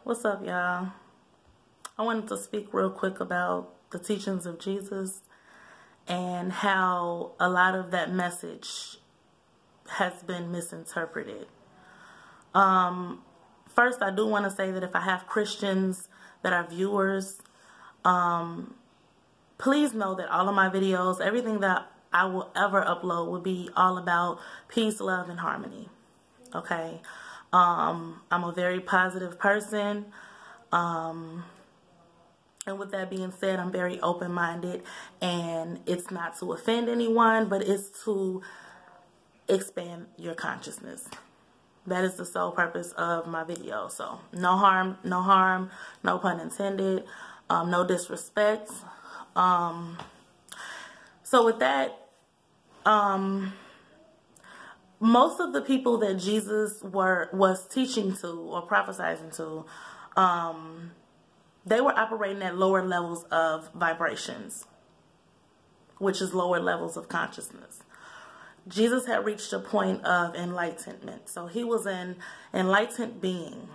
What's up, y'all? I wanted to speak real quick about the teachings of Jesus and how a lot of that message has been misinterpreted. First, I do want to say that if I have Christians that are viewers, please know that all of my videos, everything that I will ever upload will be all about peace, love, and harmony. Okay? I'm a very positive person. And with that being said, I'm very open-minded, and it's not to offend anyone, but it's to expand your consciousness. That is the sole purpose of my video. So no harm, no pun intended, no disrespect. So with that, most of the people that Jesus was teaching to or prophesying to, they were operating at lower levels of vibrations, which is lower levels of consciousness. Jesus had reached a point of enlightenment. So he was an enlightened being.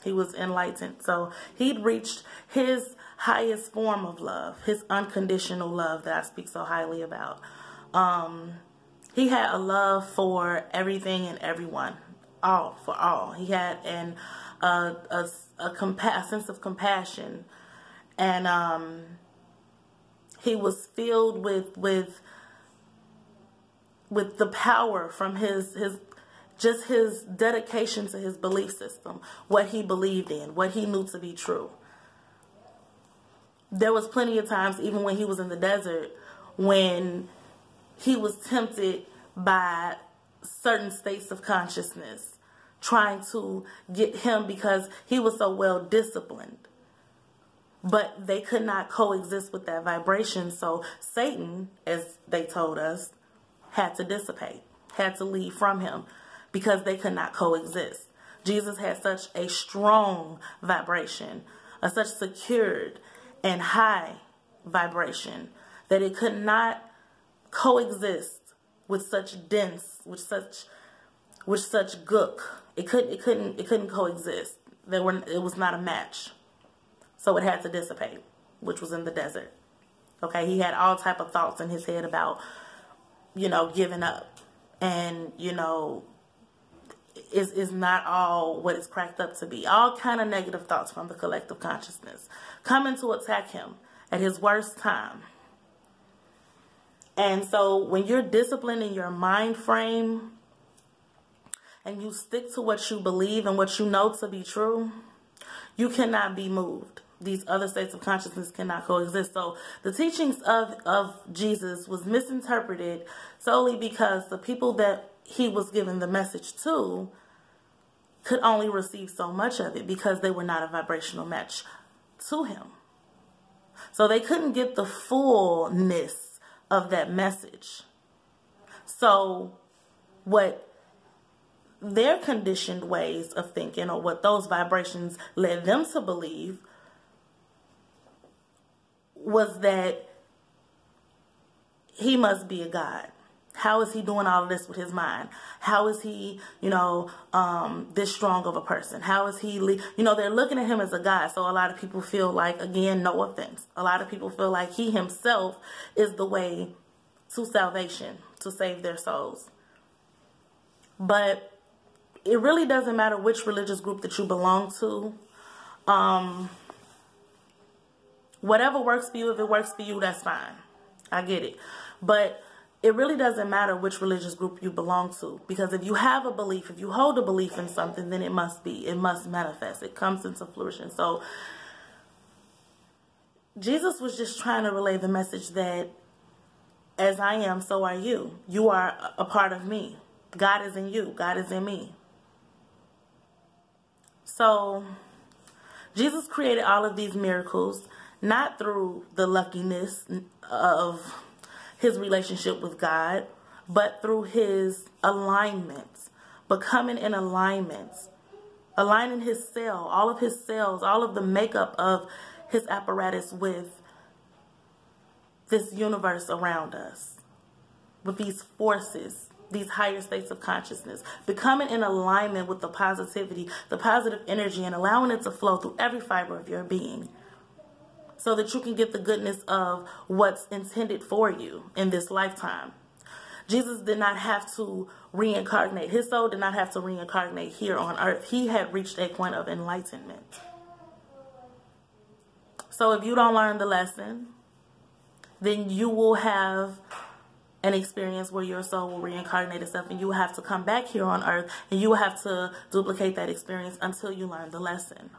He was enlightened. So he'd reached his highest form of love, his unconditional love that I speak so highly about. He had a love for everything and everyone, for all. He had a sense of compassion, and he was filled with the power from his dedication to his belief system, what he believed in, what he knew to be true. There was plenty of times, even when he was in the desert, when he was tempted by certain states of consciousness trying to get him, because he was so well disciplined. But they could not coexist with that vibration. So Satan, as they told us, had to dissipate, had to leave from him, because they could not coexist. Jesus had such a strong vibration, a such secured and high vibration, that it could not coexist with such dense, with such gook. It couldn't coexist. It was not a match. So it had to dissipate, which was in the desert. Okay, he had all type of thoughts in his head about, giving up, and is not all what it's cracked up to be. All kind of negative thoughts from the collective consciousness coming to attack him at his worst time. And so when you're disciplined in your mind frame and you stick to what you believe and what you know to be true, you cannot be moved. These other states of consciousness cannot coexist. So the teachings of Jesus was misinterpreted solely because the people that he was giving the message to could only receive so much of it, because they were not a vibrational match to him. So they couldn't get the fullness of that message. So what their conditioned ways of thinking, or what those vibrations led them to believe, was that he must be a god. How is he doing all of this with his mind? How is he, this strong of a person? How is he, they're looking at him as a god. So a lot of people feel like, again, no offense, a lot of people feel like he himself is the way to salvation, to save their souls. But it really doesn't matter which religious group that you belong to. Whatever works for you, if it works for you, that's fine. I get it. But it really doesn't matter which religious group you belong to, because if you have a belief, if you hold a belief in something, then it must manifest. It comes into fruition. So Jesus was just trying to relay the message that as I am, so are you. You are a part of me. God is in you. God is in me. So Jesus created all of these miracles, not through the luckiness of his relationship with God, but through his alignments, becoming in alignments, aligning his cell, all of his cells, all of the makeup of his apparatus with this universe around us, with these forces these higher states of consciousness, becoming in alignment with the positivity, the positive energy, and allowing it to flow through every fiber of your being so that you can get the goodness of what's intended for you in this lifetime. Jesus did not have to reincarnate. His soul did not have to reincarnate here on earth. He had reached a point of enlightenment. So if you don't learn the lesson, then you will have an experience where your soul will reincarnate itself, and you will have to come back here on earth, and you will have to duplicate that experience until you learn the lesson.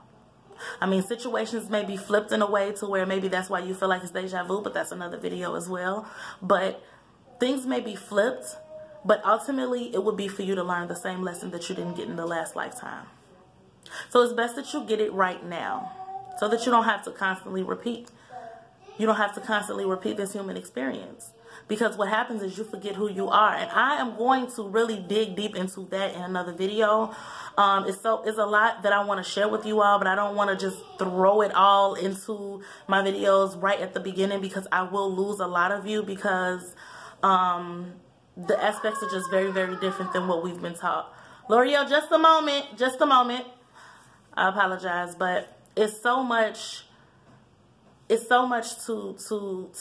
I mean, situations may be flipped in a way to where maybe that's why you feel like it's deja vu, but that's another video as well. But things may be flipped, but ultimately it would be for you to learn the same lesson that you didn't get in the last lifetime. So it's best that you get it right now so that you don't have to constantly repeat. You don't have to constantly repeat this human experience. Because what happens is you forget who you are. And I am going to really dig deep into that in another video. It's a lot that I want to share with you all, but I don't want to just throw it all into my videos right at the beginning, because I will lose a lot of you, because the aspects are just very, very different than what we've been taught. L'Oreal, just a moment. Just a moment. I apologize, but it's so much... It's so much to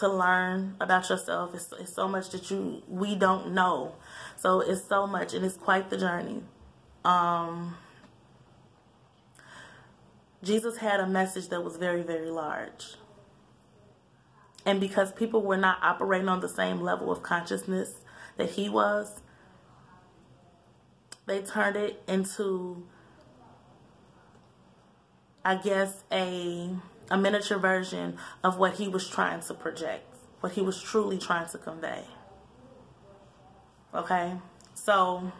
learn about yourself. It's so much that we don't know. So it's so much, and it's quite the journey. Jesus had a message that was very, very large. And because people were not operating on the same level of consciousness that he was, they turned it into, I guess, a miniature version of what he was trying to project, what he was truly trying to convey. Okay? So,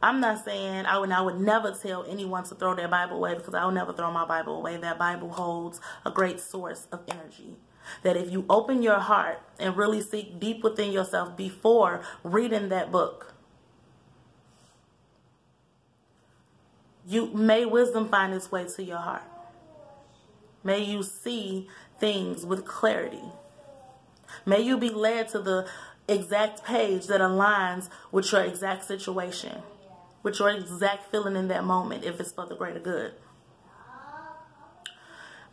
I'm not saying, I would never tell anyone to throw their Bible away, because I will never throw my Bible away. That Bible holds a great source of energy. That if you open your heart and really seek deep within yourself before reading that book, may wisdom find its way to your heart. May you see things with clarity. May you be led to the exact page that aligns with your exact situation, with your exact feeling in that moment, if it's for the greater good.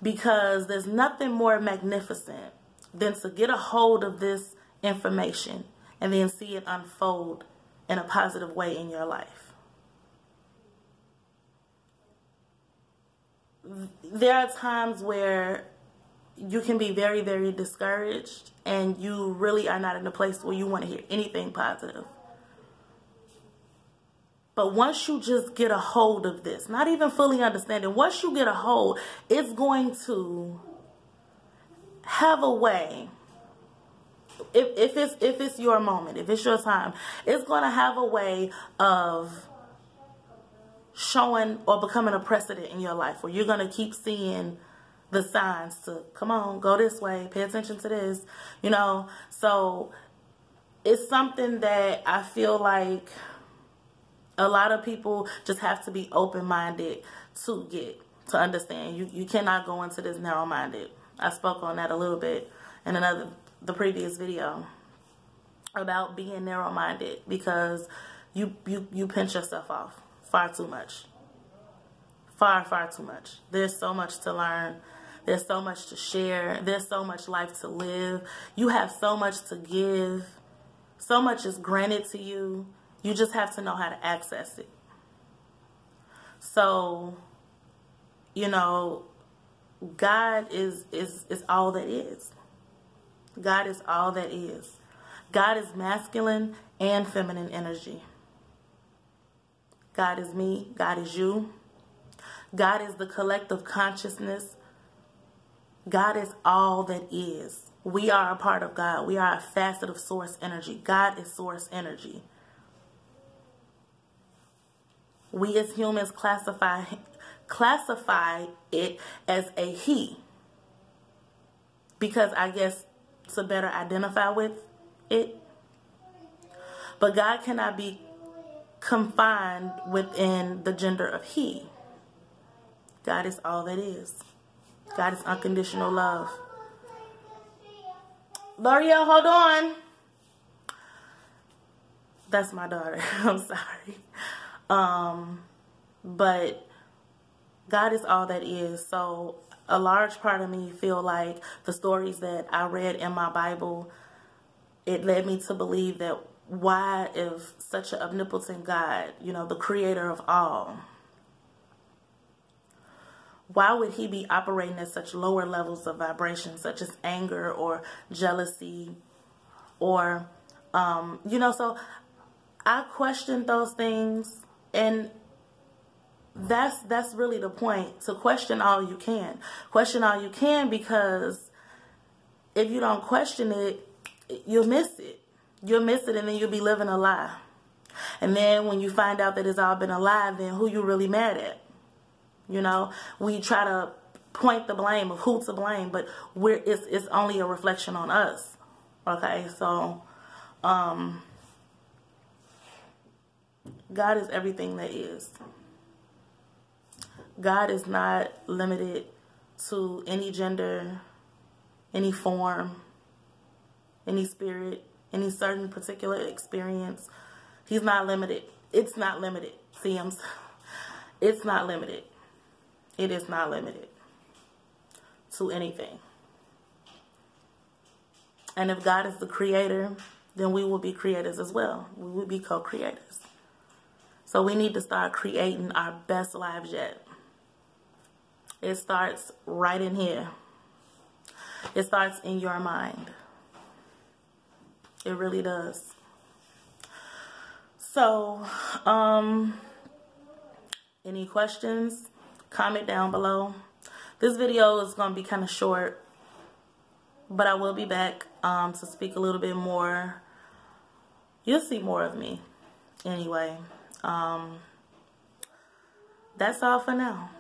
Because there's nothing more magnificent than to get a hold of this information and then see it unfold in a positive way in your life. There are times where you can be very, very discouraged, and you really are not in a place where you want to hear anything positive. But once you just get a hold of this, not even fully understanding, once you get a hold, it's going to have a way. If it's your moment, if it's your time, it's going to have a way of showing or becoming a precedent in your life, where you're going to keep seeing the signs to, come on, go this way, pay attention to this, you know. So it's something that I feel like a lot of people just have to be open-minded to understand. You cannot go into this narrow-minded. I spoke on that a little bit in the previous video about being narrow-minded, because you pinch yourself off far too much. Far too much. There's so much to learn. There's so much to share. There's so much life to live. You have so much to give. So much is granted to you. You just have to know how to access it. So, you know, God is all that is. God is all that is. God is masculine and feminine energy. God is me. God is you. God is the collective consciousness. God is all that is. We are a part of God. We are a facet of source energy. God is source energy. We as humans classify it as a he, because I guess to better identify with it. But God cannot be confined within the gender of he. God is all that is. God is unconditional love. L'Oreal, hold on. That's my daughter. I'm sorry. But God is all that is. So a large part of me feel like the stories that I read in my Bible, it led me to believe that why, if such an omnipotent God, you know, the creator of all, why would he be operating at such lower levels of vibration, such as anger or jealousy or, you know, so I questioned those things, and that's really the point, to question all you can. Question all you can, because if you don't question it, you'll miss it. You'll miss it, and then you'll be living a lie. And then when you find out that it's all been a lie, then who you really mad at? You know, we try to point the blame of who to blame, but it's only a reflection on us. Okay, so God is everything that is. God is not limited to any gender, any form, any spirit, any certain particular experience. He's not limited. It's not limited. See, it's not limited. It is not limited to anything. And if God is the creator, then we will be creators as well. We will be co-creators. So we need to start creating our best lives yet. It starts right in here. It starts in your mind. It really does. So, any questions? Comment down below. This video is going to be kind of short, but I will be back to speak a little bit more. You'll see more of me. Anyway, that's all for now.